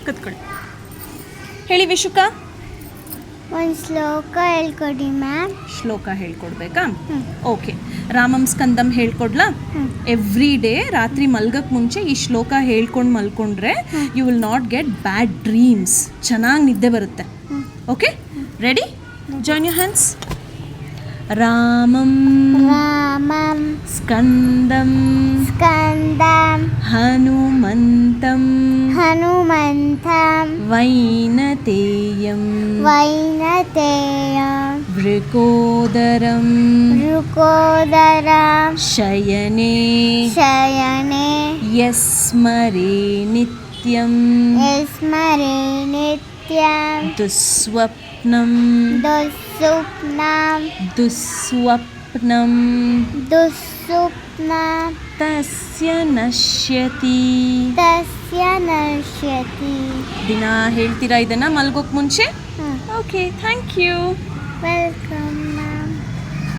ಕೂತ್ಕೊಳ್ಳಿ. ಹೇಳಿ ವಿಶುಕ. ಒಂದು ಶ್ಲೋಕ ಹೇಳ್ಕೊಡಿ ಮ್ಯಾಮ್. ಶ್ಲೋಕ ಹೇಳ್ಕೊಡ್ಬೇಕಾ? ಓಕೆ. ರಾಮಂ ಸ್ಕಂದಂ ಹೇಳ್ಕೊಡ್ಲಾ? ಎವ್ರಿ ಡೇ ರಾತ್ರಿ ಮಲ್ಗಕ್ಕೆ ಮುಂಚೆ ಈ ಶ್ಲೋಕ ಹೇಳ್ಕೊಂಡು ಮಲ್ಕೊಂಡ್ರೆ you will not get bad dreams. ಚೆನ್ನಾಗಿ ನಿದ್ದೆ ಬರುತ್ತೆ. Okay, ready? Join your hands. ರಾಮಂ ರಾಮಂ ಸ್ಕಂದಂ ಸ್ಕಂದಂ ಹನುಮಂತಂ ಹನುಮಂತಂ ವೈನತೇಯಂ ವೈನತೇಯಂ ವೃಕೋದರಂ ಋಕೋದರಂ ಶಯನೆ ಶಯನೆ ಯಸ್ಮರೆ ನಿತ್ಯಂ ಯಸ್ಮರೆ ನಿತ್ಯಂ ದುಸ್ವಪ್ನಂ ದುಸ್ಸುಪ್ನಂ ದುಸ್ವಪ್ನಂ ದುಸ್ಸುಪ್ನಂ ತಸ್ಯ ನಶ್ಯತಿ. ತಸ್ಯ ನಶ್ಯತಿ. ದಿನ ಹೇಳ್ತೀರಾ ಇದನ್ನ ಮಲ್ಗೋಕ್ ಮುಂಚೆ? Okay, thank you. ವೆಲ್ಕಮ್.